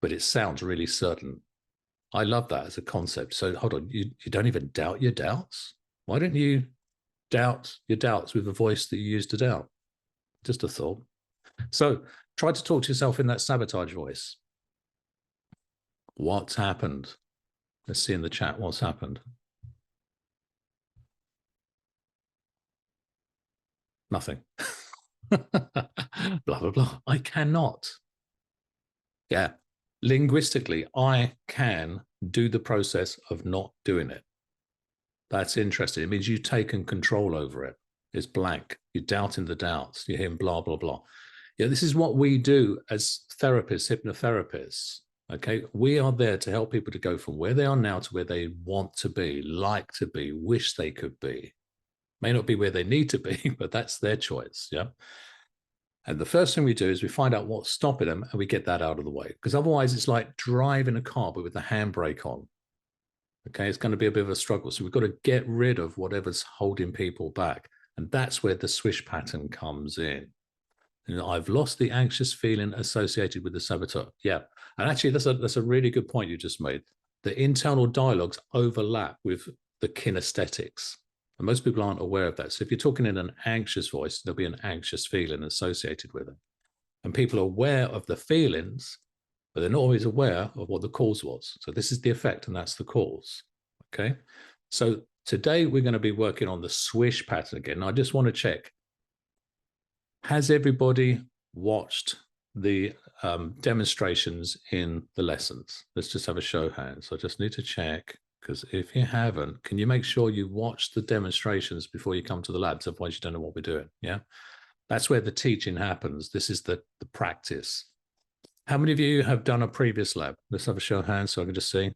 but it sounds really certain. I love that as a concept. So hold on, you don't even doubt your doubts? Why don't you doubt your doubts with a voice that you use to doubt? Just a thought. So try to talk to yourself in that sabotage voice. What's happened? Let's see in the chat what's happened. Nothing. Blah, blah, blah. I cannot. Yeah. Linguistically, I can do the process of not doing it. That's interesting. It means you've taken control over it. It's blank. You're doubting the doubts. You're hearing blah, blah, blah. Yeah, this is what we do as therapists, hypnotherapists. Okay. We are there to help people to go from where they are now to where they want to be, like to be, wish they could be. May not be where they need to be, but that's their choice. Yeah. And the first thing we do is we find out what's stopping them and we get that out of the way. Because otherwise, it's like driving a car, but with the handbrake on. Okay. It's going to be a bit of a struggle. So we've got to get rid of whatever's holding people back. And that's where the swish pattern comes in. And I've lost the anxious feeling associated with the saboteur. Yeah. And actually, that's a really good point you just made. The internal dialogues overlap with the kinesthetics. And most people aren't aware of that. So if you're talking in an anxious voice, there'll be an anxious feeling associated with it. And people are aware of the feelings, but they're not always aware of what the cause was. So this is the effect and that's the cause. Okay. So today we're going to be working on the swish pattern again. I just want to check. Has everybody watched the demonstrations in the lessons? Let's just have a show of hands. I just need to check. Because if you haven't, can you make sure you watch the demonstrations before you come to the labs? Otherwise, you don't know what we're doing. Yeah. That's where the teaching happens. This is the practice. How many of you have done a previous lab? Let's have a show of hands so I can just see.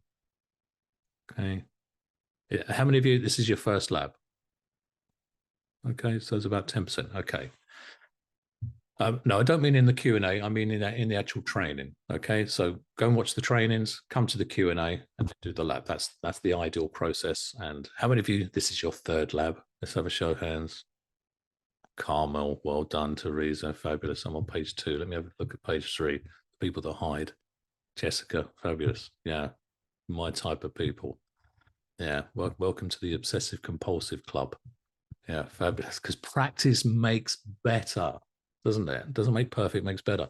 Okay. How many of you, this is your first lab? Okay. So it's about 10%. Okay. No, I don't mean in the Q&A. I mean in the actual training. Okay, so go and watch the trainings, come to the Q&A, and do the lab. That's the ideal process. And how many of you? This is your third lab. Let's have a show of hands. Carmel, well done. Teresa, fabulous. I'm on page 2. Let me have a look at page 3. People that hide. Jessica, fabulous. Yeah, my type of people. Yeah, welcome to the obsessive compulsive club. Yeah, fabulous. Because practice makes better. Doesn't it? Doesn't make perfect, makes better.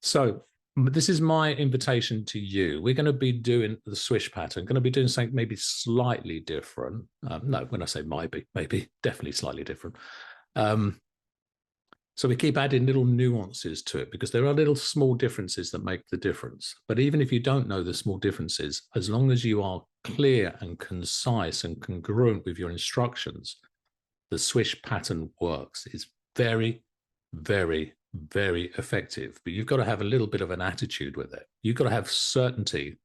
So this is my invitation to you. We're going to be doing the swish pattern, going to be doing something maybe slightly different. No, when I say maybe, definitely slightly different. So we keep adding little nuances to it because there are little small differences that make the difference. But even if you don't know the small differences, as long as you are clear and concise and congruent with your instructions, the swish pattern works. It's very, very, very effective, but you've got to have a little bit of an attitude with it. You've got to have certainty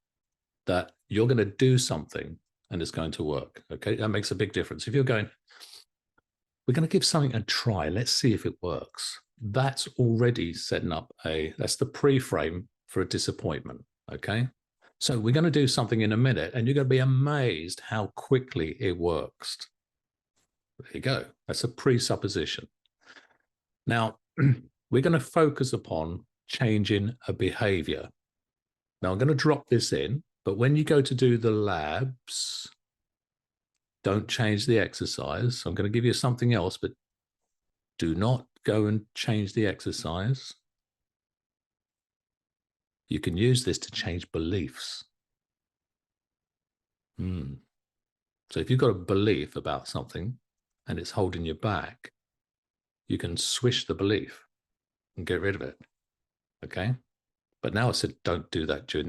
that you're going to do something and it's going to work. Okay, that makes a big difference. If you're going, we're going to give something a try, let's see if it works. That's already setting up that's the pre-frame for a disappointment. Okay, so we're going to do something in a minute and you're going to be amazed how quickly it works. There you go. That's a presupposition. Now, we're going to focus upon changing a behavior. Now, I'm going to drop this in, but when you go to do the labs, don't change the exercise. I'm going to give you something else, but do not go and change the exercise. You can use this to change beliefs. So if you've got a belief about something and it's holding you back, you can swish the belief and get rid of it. Okay. But now I said, don't do that during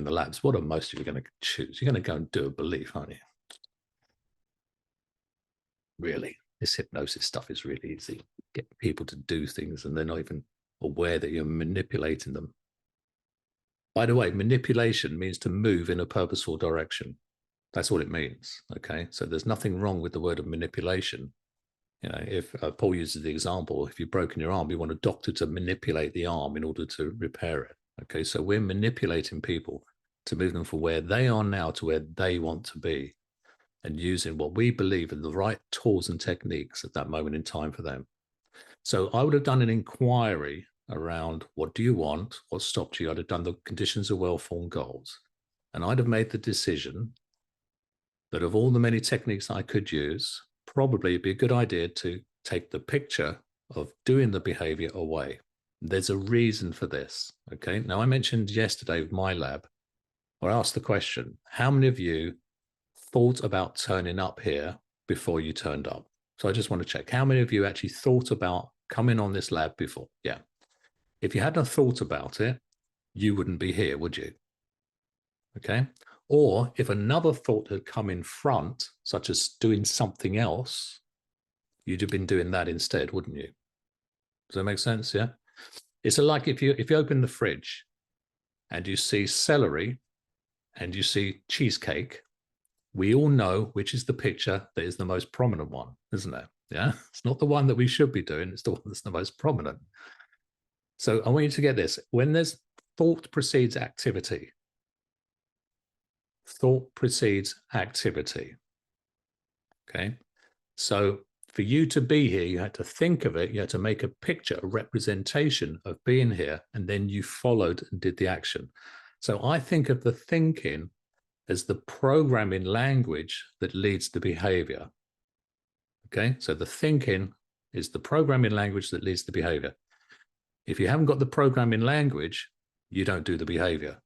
the labs. What are most of you going to choose? You're going to go and do a belief, aren't you? Really, this hypnosis stuff is really easy. Get people to do things and they're not even aware that you're manipulating them. By the way, manipulation means to move in a purposeful direction. That's what it means. Okay. So there's nothing wrong with the word of manipulation. You know, if Paul uses the example, if you've broken your arm, you want a doctor to manipulate the arm in order to repair it. Okay, so we're manipulating people to move them from where they are now to where they want to be and using what we believe are the right tools and techniques at that moment in time for them. So I would have done an inquiry around what do you want, what stopped you. I'd have done the conditions of well-formed goals. And I'd have made the decision that of all the many techniques I could use, probably it'd be a good idea to take the picture of doing the behavior away. There's a reason for this. Okay. Now, I mentioned yesterday with my lab, or I asked the question, how many of you thought about turning up here before you turned up? So I just want to check how many of you actually thought about coming on this lab before? Yeah. If you hadn't thought about it, you wouldn't be here, would you? Okay. Or if another thought had come in front, such as doing something else, you'd have been doing that instead, wouldn't you? Does that make sense? Yeah. It's like if you open the fridge and you see celery and you see cheesecake, we all know which is the picture that is the most prominent one, isn't it? Yeah. It's not the one that we should be doing. It's the one that's the most prominent. So I want you to get this. When there's thought precedes activity, thought precedes activity. Okay. So for you to be here, you had to think of it. You had to make a picture, a representation of being here, and then you followed and did the action. So I think of the thinking as the programming language that leads to behavior. Okay. So the thinking is the programming language that leads to behavior. If you haven't got the programming language, you don't do the behavior.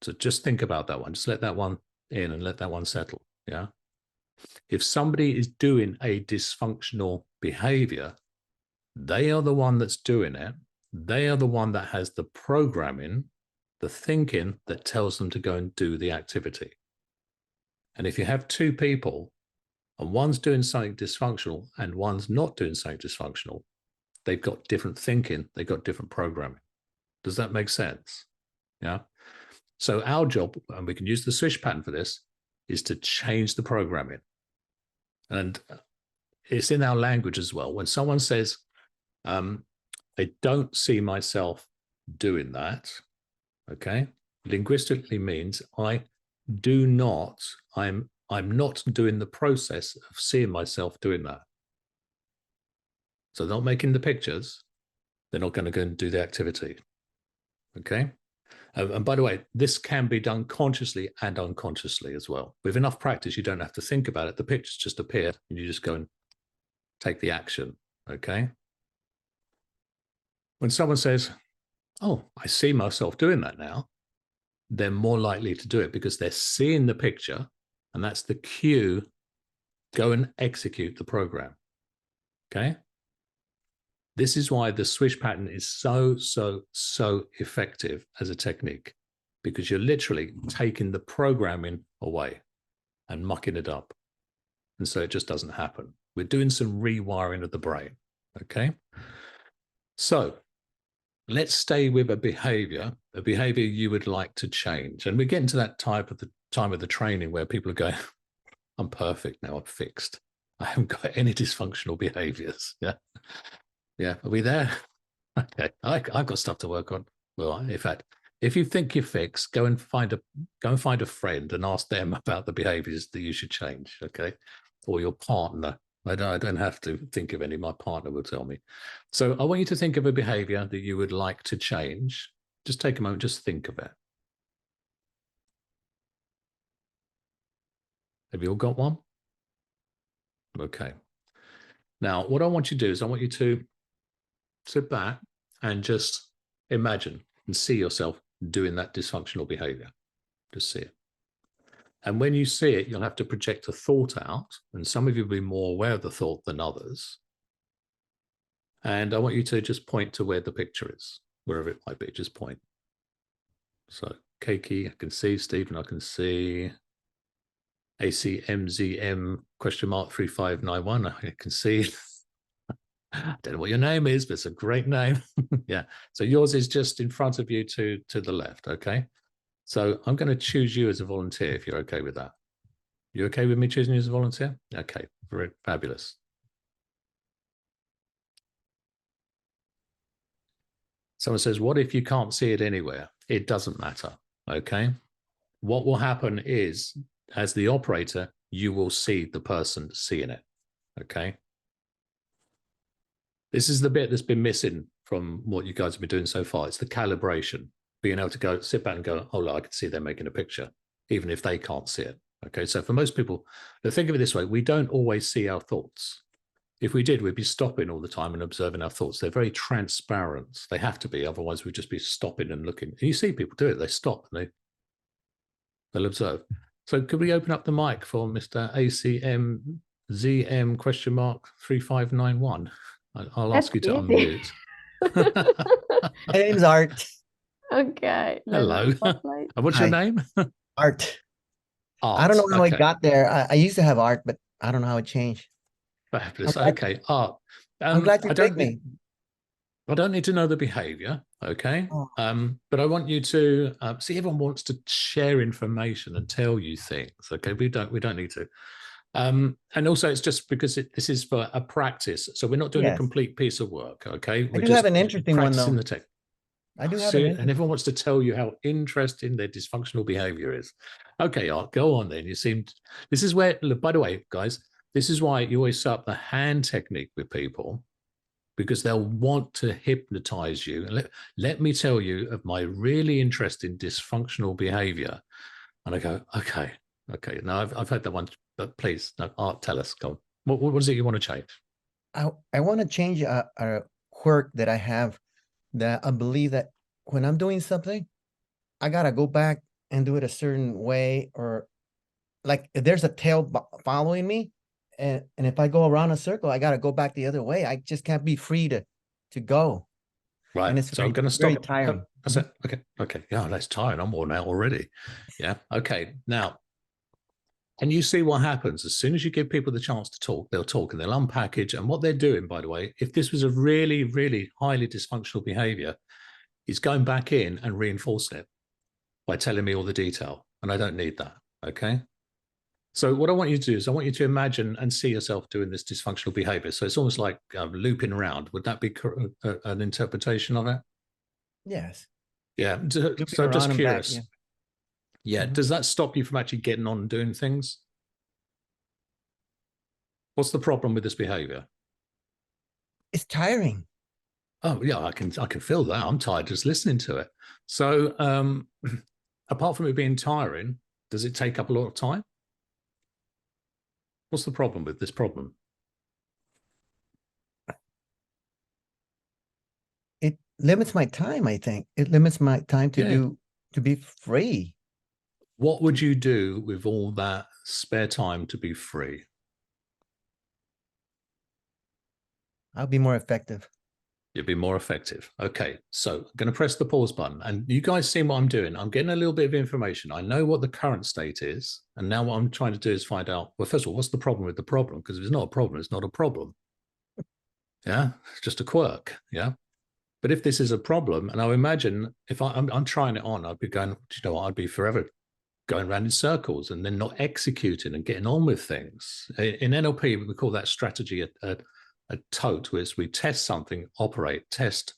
So just think about that one. Just let that one in and let that one settle. Yeah. If somebody is doing a dysfunctional behavior, they are the one that's doing it. They are the one that has the programming, the thinking that tells them to go and do the activity. And if you have two people and one's doing something dysfunctional and one's not doing something dysfunctional, they've got different thinking, they've got different programming. Does that make sense? Yeah. So our job, and we can use the swish pattern for this, is to change the programming. And it's in our language as well. When someone says, I don't see myself doing that, okay, linguistically means I'm not doing the process of seeing myself doing that. So they're not making the pictures. They're not going to go and do the activity. Okay. And by the way, this can be done consciously and unconsciously as well. With enough practice, you don't have to think about it. The pictures just appear and you just go and take the action. Okay. When someone says, oh, I see myself doing that now, they're more likely to do it because they're seeing the picture, and that's the cue. Go and execute the program. Okay. This is why the swish pattern is so effective as a technique, because you're literally taking the programming away and mucking it up. And so it just doesn't happen. We're doing some rewiring of the brain. Okay. So let's stay with a behavior you would like to change. And we're getting to that time of the training where people are going, I'm perfect now, I'm fixed. I haven't got any dysfunctional behaviors. Yeah. Yeah. Are we there? Okay. I've got stuff to work on. Well, in fact, if you think you're fixed, go and find a friend and ask them about the behaviors that you should change. Okay. Or your partner. I don't have to think of any. My partner will tell me. So I want you to think of a behavior that you would like to change. Just take a moment, just think of it. Have you all got one? Okay. Now, what I want you to do is I want you to sit back and just imagine and see yourself doing that dysfunctional behavior. Just see it. And when you see it, you'll have to project a thought out. And some of you will be more aware of the thought than others. And I want you to just point to where the picture is, wherever it might be, just point. So Keiki, I can see. Stephen, I can see. ACMZM question mark 3591, I can see. I don't know what your name is, but it's a great name. Yeah. So yours is just in front of you to the left. Okay. So I'm going to choose you as a volunteer if you're okay with that. You okay with me choosing you as a volunteer? Okay. Very fabulous. Someone says, what if you can't see it anywhere? It doesn't matter. Okay. What will happen is, as the operator, you will see the person seeing it. Okay. This is the bit that's been missing from what you guys have been doing so far. It's the calibration, being able to go sit back and go, oh, look, I can see they're making a picture, even if they can't see it. Okay, so for most people, think of it this way: we don't always see our thoughts. If we did, we'd be stopping all the time and observing our thoughts. They're very transparent. They have to be, otherwise we'd just be stopping and looking. And you see people do it. They stop and they'll observe. So could we open up the mic for Mr. ACMZM question mark 3591? I'll ask you to unmute. My name's Art. Okay. Hello. What's your name? Art. Art. I don't know how I got there. I used to have Art, but I don't know how it changed. Fabulous. Okay, Art. I'm glad you picked me. I don't need to know the behavior, okay? Oh. But I want you to see. Everyone wants to share information and tell you things, okay? We don't need to. And also, it's just because this is for a practice, so we're not doing a complete piece of work, okay? We're just have an interesting one though. The tech. I do have and everyone wants to tell you how interesting their dysfunctional behavior is. Okay, Art, go on then. This is where, by the way, guys, this is why you always set up the hand technique with people, because they'll want to hypnotize you. And let me tell you of my really interesting dysfunctional behavior. And I go, okay. No, I've heard that one, but please, no, Art, tell us. Go on. What is it you want to change? I want to change a quirk that I have, that I believe that when I'm doing something, I got to go back and do it a certain way, or like if there's a tail following me, and if I go around a circle, I got to go back the other way. I just can't be free to go. Right. And it's so I'm going to stop. Very tiring. Okay. Yeah, that's tiring. I'm worn out already. Yeah. Okay. Now, and you see what happens as soon as you give people the chance to talk, they'll talk and they'll unpackage. And what they're doing, by the way, if this was a really, really highly dysfunctional behavior, is going back in and reinforcing it by telling me all the detail. And I don't need that. Okay. So what I want you to do is I want you to imagine and see yourself doing this dysfunctional behavior. So it's almost like looping around. Would that be an interpretation of it? Yes. Yeah. So I'm just curious. Back, yeah. Does that stop you from actually getting on and doing things? What's the problem with this behavior? It's tiring. Oh yeah, I can feel that. I'm tired just listening to it. So apart from it being tiring, does it take up a lot of time? What's the problem with this problem? It limits my time, I think. It limits my time to be free. What would you do with all that spare time to be free? I'll be more effective. You'll be more effective. Okay, so I'm going to press the pause button. And you guys see what I'm doing. I'm getting a little bit of information. I know what the current state is. And now what I'm trying to do is find out, well, first of all, what's the problem with the problem? Because if it's not a problem, it's not a problem. Yeah, it's just a quirk. Yeah. But if this is a problem, and I imagine if I'm trying it on, I'd be going, you know what, I'd be forever going around in circles and then not executing and getting on with things. In NLP, we call that strategy a tote, where we test something, operate, test,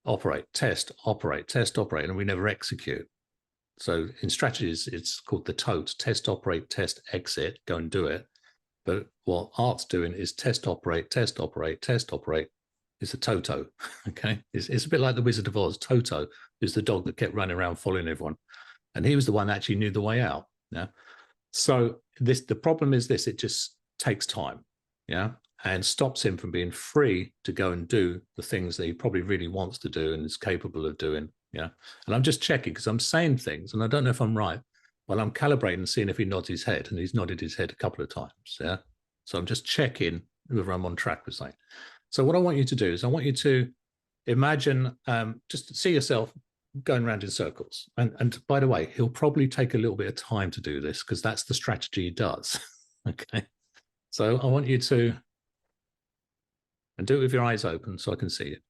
operate, test, operate, test, operate, and we never execute. So in strategies, it's called the tote: test, operate, test, exit, go and do it. But what Art's doing is test, operate, test, operate, test, operate. It's a Toto, okay? It's a bit like the Wizard of Oz. Toto is the dog that kept running around following everyone. And he was the one that actually knew the way out, yeah? So the problem is this: it just takes time, yeah? And stops him from being free to go and do the things that he probably really wants to do and is capable of doing. Yeah. And I'm just checking because I'm saying things and I don't know if I'm right, but I'm calibrating and seeing if he nods his head, and he's nodded his head a couple of times. Yeah. So I'm just checking whether I'm on track with something. So what I want you to do is I want you to imagine, just see yourself going around in circles. And by the way, he'll probably take a little bit of time to do this because that's the strategy he does. Okay. So I want you to, and do it with your eyes open so I can see it.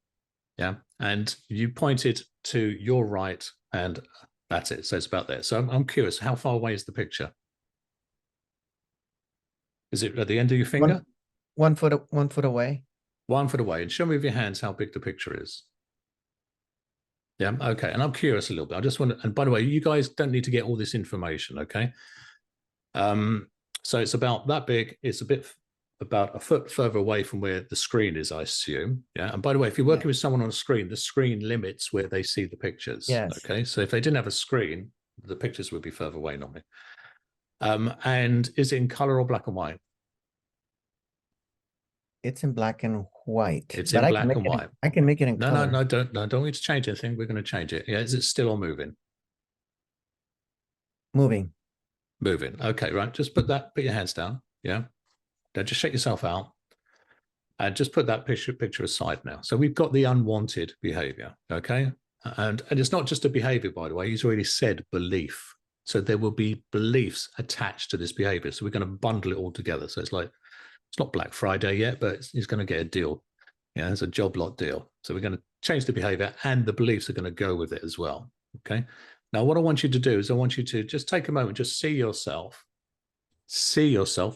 Yeah. And you pointed to your right, and that's it. So it's about there. So I'm curious, how far away is the picture? Is it at the end of your finger? 1 foot away. 1 foot away. And show me with your hands how big the picture is. Yeah. Okay. And I'm curious a little bit. I just want to, and by the way, you guys don't need to get all this information. Okay. So it's about that big. It's a bit about a foot further away from where the screen is, I assume. Yeah. And by the way, if you're Yeah. working with someone on a screen, the screen limits where they see the pictures. Yes. Okay. So if they didn't have a screen, the pictures would be further away normally. And is it in color or black and white? It's in black and white, It's but in black and white. I can make it in No, no, color. no, don't need to change anything. We're going to change it. Yeah. Is it still or moving? Moving. Moving. Okay. Right. Just put your hands down. Yeah. Now just shake yourself out. And just put that picture aside now. So we've got the unwanted behavior, okay? And it's not just a behavior, by the way. He's already said belief. So there will be beliefs attached to this behavior. So we're going to bundle it all together. So it's like, it's not Black Friday yet, but he's going to get a deal. Yeah, it's a job lot deal. So we're going to change the behavior, and the beliefs are going to go with it as well, okay? Now, what I want you to do is I want you to just take a moment, just see yourself,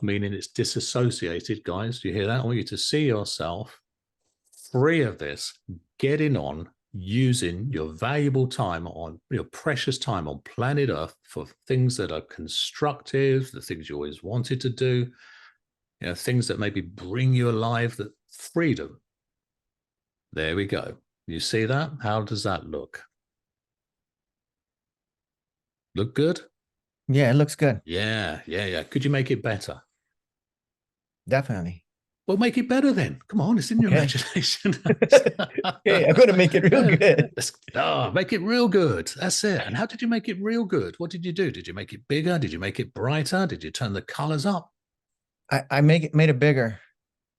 meaning it's disassociated, guys. Do you hear that? I want you to see yourself free of this, getting on, using your valuable time, on your precious time on planet Earth for things that are constructive, the things you always wanted to do, things that maybe bring you alive, that freedom. There we go. You see that? How does that look? Look good? Yeah, it looks good. Yeah. Could you make it better? Definitely. Well, make it better then. Come on, it's in your Okay. imagination. Okay, I'm going to make it real good. Make it real good. That's it. And how did you make it real good? What did you do? Did you make it bigger? Did you make it brighter? Did you turn the colors up? I made it bigger.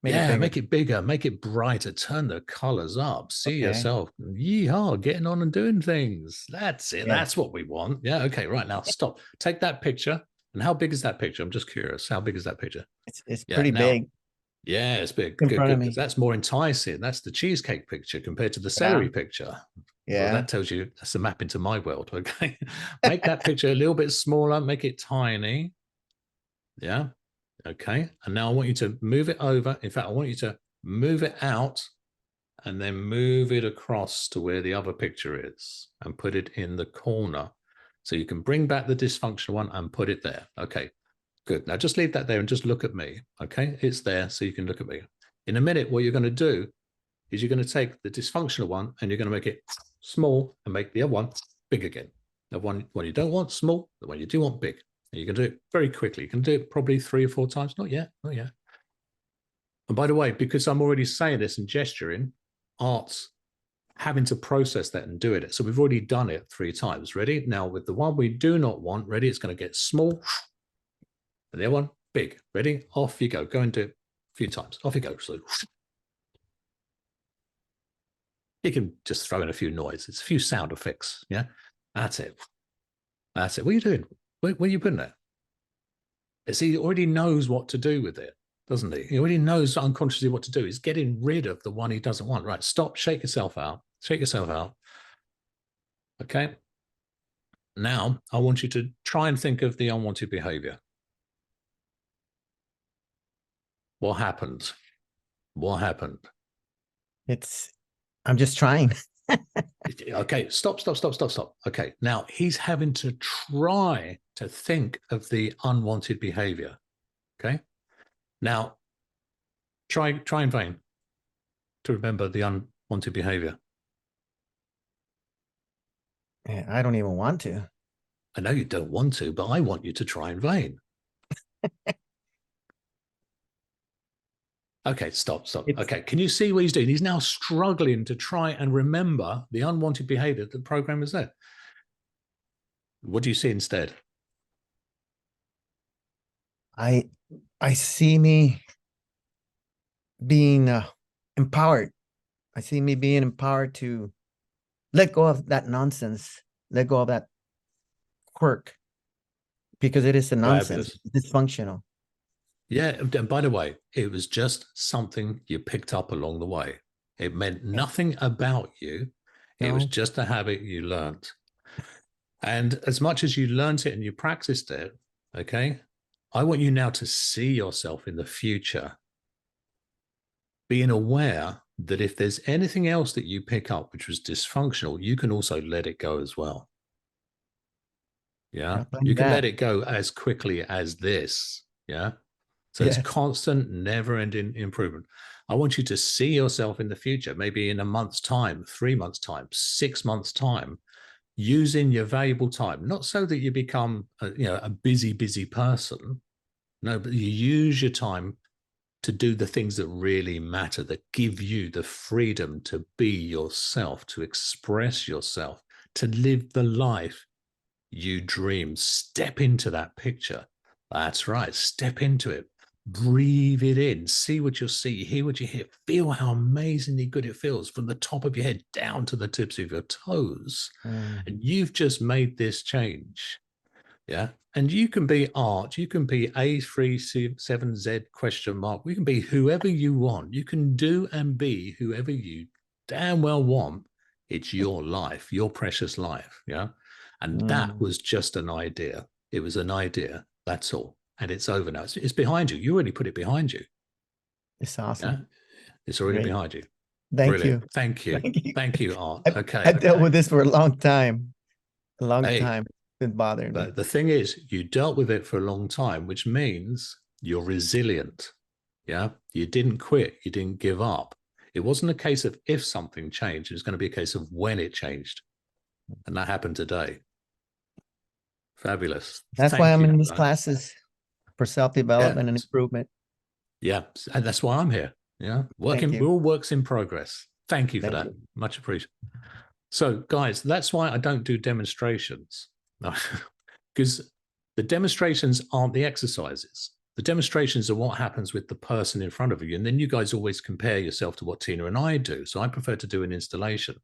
Made it bigger. Make it bigger, make it brighter, turn the colors up, see Okay. yourself, yeehaw, getting on and doing things. That's it. Yeah. That's what we want. Yeah. Okay. Right now, stop. Take that picture. And how big is that picture? I'm just curious. How big is that picture? It's Yeah. pretty Now, big yeah, it's big. in Good, front good. of Because me. that's more enticing. That's the cheesecake picture compared to the Yeah. celery picture. Well, Yeah. that tells you that's a map into my world. Okay. Make that picture a little bit smaller, make it tiny. Yeah. Okay. And now I want you to move it over. In fact, I want you to move it out and then move it across to where the other picture is and put it in the corner. So you can bring back the dysfunctional one and put it there. Okay. Good. Now just leave that there and just look at me. Okay. It's there. So you can look at me. In a minute, what you're going to do is you're going to take the dysfunctional one and you're going to make it small and make the other one big again. The one you don't want small, the one you do want big. And you can do it very quickly. You can do it probably 3 or 4 times. Not yet. And by the way, because I'm already saying this and gesturing, art's having to process that and do it. So we've already done it 3 times. Ready? Now with the one we do not want, ready? It's going to get small. And the other one, big. Ready? Off you go. Go and do it a few times. Off you go. So you can just throw in a few noises, a few sound effects. Yeah, that's it. That's it. What are you doing? Where are you putting it? He already knows what to do with it, doesn't he? He already knows unconsciously what to do. He's getting rid of the one he doesn't want. Right, stop, shake yourself out. Shake yourself out. Okay. Now, I want you to try and think of the unwanted behavior. What happened? What happened? I'm just trying. Okay, stop. Okay, now he's having to try to think of the unwanted behavior. Okay, now try in vain to remember the unwanted behavior. Yeah, I don't even want to. I know you don't want to, but I want you to try in vain. Okay, stop. Okay, can you see what he's doing? He's now struggling to try and remember the unwanted behavior that the program is there. What do you see instead? I see me being empowered. I see me being empowered to let go of that nonsense, let go of that quirk, because it is a nonsense, dysfunctional. Yeah, and by the way, it was just something you picked up along the way. It meant nothing about you. It was just a habit you learned. And as much as you learned it and you practiced it, okay, I want you now to see yourself in the future being aware that if there's anything else that you pick up which was dysfunctional, you can also let it go as well. Yeah, you can let it go as quickly as this. Yeah. So it's Yes. constant, never-ending improvement. I want you to see yourself in the future, maybe in a month's time, 3 months' time, 6 months' time, using your valuable time, not so that you become a busy person. No, but you use your time to do the things that really matter, that give you the freedom to be yourself, to express yourself, to live the life you dream. Step into that picture. That's right. Step into it. Breathe it in. See what you'll see. Hear what you hear. Feel how amazingly good it feels from the top of your head down to the tips of your toes. Mm. And you've just made this change. Yeah. And you can be Art, you can be A37Z question mark. You can be whoever you want. You can do and be whoever you damn well want. It's your life, your precious life. Yeah. And that Mm. was just an idea. It was an idea. That's all. And it's over now. It's behind you. You already put it behind you. It's Yeah. awesome. It's already Great. behind you. Thank Brilliant. you. Thank you. Thank you. Thank you, Art. I Okay. dealt with this for a long time. A long Hey, time. It's been bothering me. but the thing is, you dealt with it for a long time, which means you're resilient. Yeah. You didn't quit. You didn't give up. It wasn't a case of if something changed, it was going to be a case of when it changed. And that happened today. Fabulous. That's why Thank I'm you in for these that. classes for Yeah. self-development and improvement. Yeah. And that's why I'm here. Yeah. Thank Working, you. we're all works in progress. Thank you for Thank that. you. Much appreciated. So, guys, that's why I don't do demonstrations. Because the demonstrations aren't the exercises. The demonstrations are what happens with the person in front of you. And then you guys always compare yourself to what Tina and I do. So I prefer to do an installation.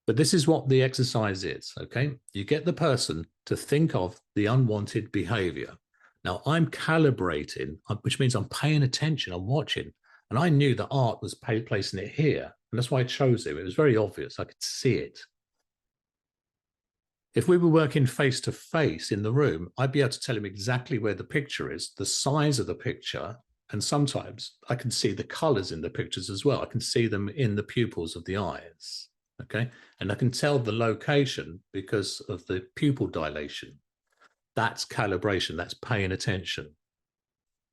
But this is what the exercise is, okay? You get the person to think of the unwanted behavior. Now, I'm calibrating, which means I'm paying attention, I'm watching. And I knew that Art was placing it here. And that's why I chose him. It was very obvious. I could see it. If we were working face to face in the room, I'd be able to tell him exactly where the picture is, the size of the picture, and sometimes I can see the colors in the pictures as well. I can see them in the pupils of the eyes. Okay. And I can tell the location because of the pupil dilation. That's calibration. That's paying attention.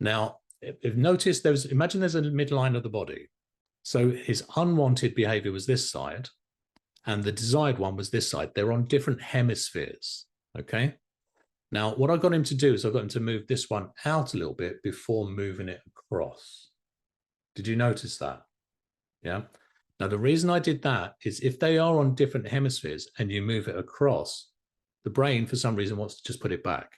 Now, if notice imagine there's a midline of the body. So his unwanted behavior was this side, and the desired one was this side. They're on different hemispheres. Okay. Now, what I got him to do is I got him to move this one out a little bit before moving it across. Did you notice that? Yeah. Now, the reason I did that is if they are on different hemispheres and you move it across, the brain, for some reason, wants to just put it back.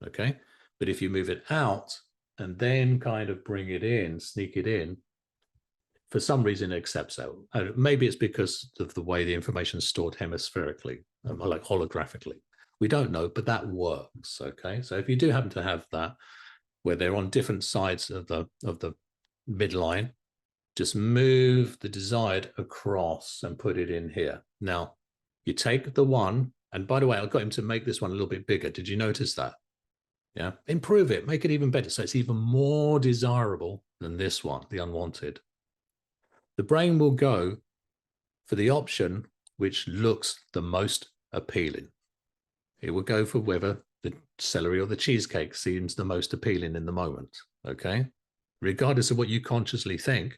Okay. But if you move it out and then kind of bring it in, sneak it in, for some reason it accepts that. Maybe it's because of the way the information is stored hemispherically, like holographically. We don't know, but that works. Okay. So if you do happen to have that where they're on different sides of the midline, just move the desired across and put it in here. Now, you take the one, and by the way, I got him to make this one a little bit bigger. Did you notice that? Yeah. Improve it, make it even better. So it's even more desirable than this one, the unwanted. The brain will go for the option which looks the most appealing. It will go for whether the celery or the cheesecake seems the most appealing in the moment. Okay. Regardless of what you consciously think,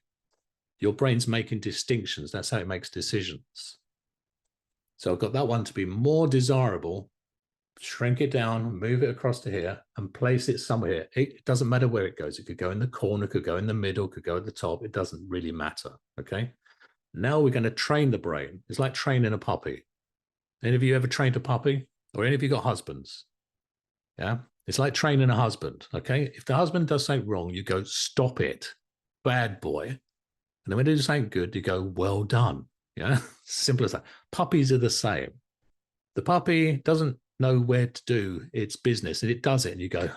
your brain's making distinctions. That's how it makes decisions. So I've got that one to be more desirable. Shrink it down, move it across to here, and place it somewhere. It doesn't matter where it goes. It could go in the corner, could go in the middle, could go at the top. It doesn't really matter. Okay. Now we're going to train the brain. It's like training a puppy. Any of you ever trained a puppy? Or any of you got husbands? Yeah. It's like training a husband. Okay. If the husband does something wrong, you go, stop it, bad boy. And then when they do something good, you go, well done. Yeah. Simple as that. Puppies are the same. The puppy doesn't know where to do its business and it does it. And you go,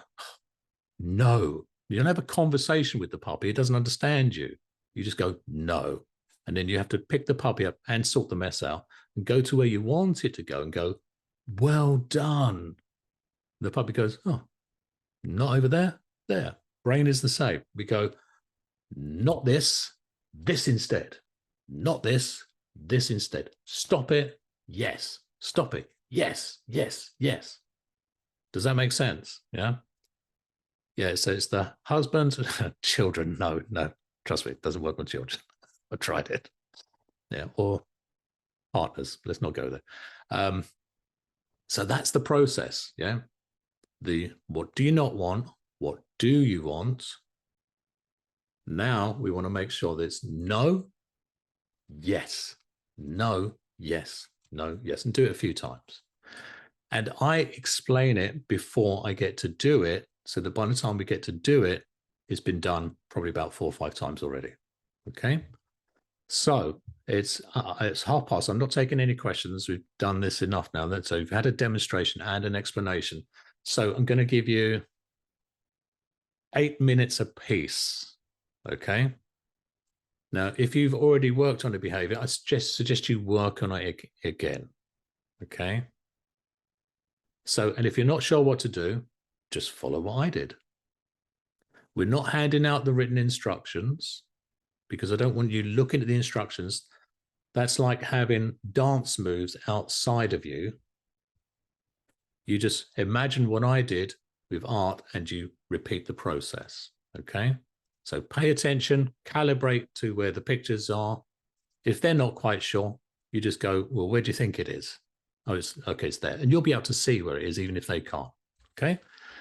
no. You don't have a conversation with the puppy. It doesn't understand you. You just go, no. And then you have to pick the puppy up and sort the mess out and go to where you want it to go and go, well done. The puppy goes, oh, not over there, there. Brain is the same. We go, not this, this instead. Not this, this instead. Stop it, yes. Stop it, yes, yes, yes. Does that make sense? Yeah. Yeah, so it's the husband, children. No, no, trust me, it doesn't work on children. I tried it. Yeah, or partners. Let's not go there. So that's the process. Yeah. The what do you not want? What do you want? Now we want to make sure that it's no, yes, no, yes, no, yes, and do it a few times. And I explain it before I get to do it, so that by the time we get to do it, it's been done probably about 4 or 5 times already. Okay. So it's 1:30. I'm not taking any questions. We've done this enough now. So you've had a demonstration and an explanation. So I'm going to give you 8 minutes apiece. Okay. Now, if you've already worked on a behavior, I suggest you work on it again. Okay. So, and if you're not sure what to do, just follow what I did. We're not handing out the written instructions because I don't want you looking at the instructions. That's like having dance moves outside of you. You just imagine what I did with art and you repeat the process. Okay. So pay attention, calibrate to where the pictures are. If they're not quite sure, you just go, well, where do you think it is? Oh, it's okay, it's there. And you'll be able to see where it is, even if they can't. Okay.